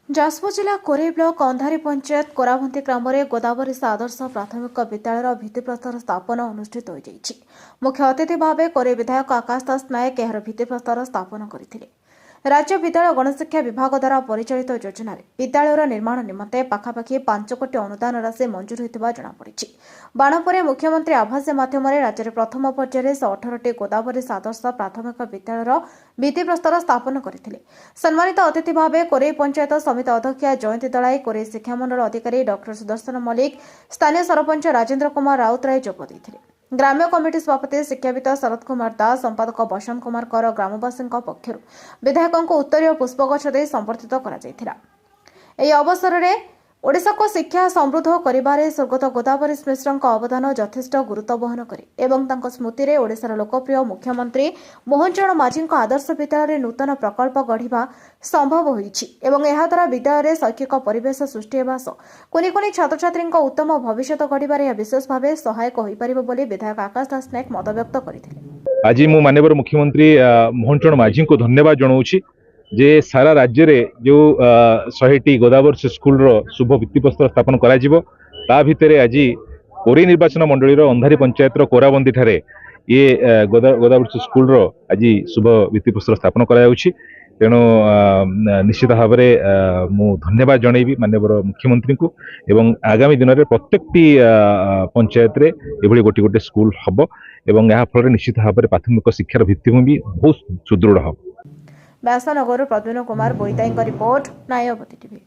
ଯାଜପୁର ଜିଲ୍ଲା କୋରେଇ ବ୍ଲକ ଅନ୍ଧାରୀ ପଞ୍ଚାୟତ କୋରାବନ୍ତୀ ଗ୍ରାମରେ ଗୋଦାବରୀ ଆଦର୍ଶ ପ୍ରାଥମିକ ବିଦ୍ୟାଳୟର ଭିତ୍ତିପ୍ରସ୍ତର ସ୍ଥାପନ ଅନୁଷ୍ଠିତ ହୋଇଯାଇଛି। ମୁଖ୍ୟ ଅତିଥି ଭାବେ କୋରେଇ ବିଧାୟକ ଆକାଶ ଦାସ ନାୟକ ଏହାର ଭିତ୍ତିପ୍ରସ୍ତର ସ୍ଥାପନ କରିଥିଲେ। ରାଜ୍ୟ ବିଦ୍ୟାଳୟ ଗଣଶିକ୍ଷା ବିଭାଗ ଦ୍ୱାରା ପରିଚାଳିତ ଯୋଜନାରେ ବିଦ୍ୟାଳୟର ନିର୍ମାଣ ନିମନ୍ତେ ପାଖାପାଖି 5 କୋଟି ଅନୁଦାନ ରାଶି ମଞ୍ଜୁର ହୋଇଥିବା ଜଣାପଡ଼ିଛି। ବାଣପୁରରେ ମୁଖ୍ୟମନ୍ତ୍ରୀ ଆବାସ ମାଧ୍ୟମରେ ରାଜ୍ୟରେ ପ୍ରଥମ ପର୍ଯ୍ୟାୟରେ 18ଟି ଗୋଦାବରୀ ଆଦର୍ଶ ପ୍ରାଥମିକ ବିଦ୍ୟାଳୟର ଭିତ୍ତିପ୍ରସ୍ତର ସ୍ଥାପନ କରିଥିଲେ। ସମ୍ମାନିତ ଅତିଥି ଭାବେ କୋରେଇ ପଞ୍ଚାୟତ ସମିତି ଅଧ୍ୟକ୍ଷା ଜୟନ୍ତୀ ଦଳାଇ, କୋରେଇ ଶିକ୍ଷାମଣ୍ଡଳ ଅଧିକାରୀ ଡକ୍ଟର ସୁଦର୍ଶନ ମଲ୍ଲିକ, ସ୍ଥାନୀୟ ସରପଞ୍ଚ ରାଜେନ୍ଦ୍ର କୁମାର ରାଉତରାୟ ଯୋଗ ଦେଇଥିଲେ। ଗ୍ରାମ୍ୟ କମିଟି ସଭାପତି ଶିକ୍ଷାବିତ ଶରତ କୁମାର ଦାସ, ସମ୍ପାଦକ ବସନ୍ତ କୁମାର କର ଗ୍ରାମବାସୀଙ୍କ ପକ୍ଷରୁ ବିଧାୟକଙ୍କୁ ଉତ୍ତରୀୟ ପୁଷ୍ପଗଛ ଦେଇ ସମ୍ବର୍ଦ୍ଧିତ କରାଯାଇଥିଲା। ଏହି ଅବସରରେ ଓଡ଼ିଶାକୁ ଶିକ୍ଷା ସମୃଦ୍ଧ କରିବାରେ ସ୍ୱର୍ଗତ ଗୋଦାବରୀ ମିଶ୍ରଙ୍କ ଅବଦାନ ଯଥେଷ୍ଟ ଗୁରୁତ୍ୱ ବହନ କରେ ଏବଂ ତାଙ୍କ ସ୍ମୃତିରେ ଓଡ଼ିଶାର ଲୋକପ୍ରିୟ ମୁଖ୍ୟମନ୍ତ୍ରୀ ମୋହନ ଚରଣ ମାଝୀଙ୍କ ଆଦର୍ଶ ବିଦ୍ୟାଳୟରେ ନୂତନ ପ୍ରକଳ୍ପ ଗଢ଼ିବା ସମ୍ଭବ ହୋଇଛି ଏବଂ ଏହାଦ୍ୱାରା ବିଦ୍ୟାଳୟରେ ଶୈକ୍ଷିକ ପରିବେଶ ସୃଷ୍ଟି ହେବା ସହ କୁନି କୁନି ଛାତ୍ରଛାତ୍ରୀଙ୍କ ଉତ୍ତମ ଭବିଷ୍ୟତ ଗଢ଼ିବାରେ ଏହା ବିଶେଷ ଭାବେ ସହାୟକ ହୋଇପାରିବ ବୋଲି ବିଧାୟକ ଆକାଶ ଦାସ ନାୟକ ମତବ୍ୟକ୍ତ କରିଥିଲେ। ଆଜି ମୁଁ ମାନ୍ୟବର ମୁଖ୍ୟମନ୍ତ୍ରୀ ମୋହନ ଚରଣ ମାଝୀଙ୍କୁ ଧନ୍ୟବାଦ ଜଣାଉଛି जे सारा राज्य रे जो 100टी गोदावरी स्कूल रो शुभ भित्तिप्रस्तर स्थापन करा जिवो ता भितरे आज कोरेई निर्वाचन मंडली रो अंधारी पंचायत रो कोराबंदी ठारे ये गोदावरी स्कूल रो आज शुभ भित्तिप्रस्तर स्थापन करा जाउछि। तेणु निश्चित भाव में मु धन्यवाद जनइबी माननीय मुख्यमंत्री को एवं आगामी दिन में प्रत्येकटी पंचायत रे एभली गोटे गोटे स्कूल हम एवं यहाँ फल निश्चित भाव में प्राथमिक शिक्षार भित्तिभूमि बहुत सुदृढ़ हम। व्यासनगर प्रद्युम्न कुमार बोईताई रिपोर्ट, नायवती टीवी।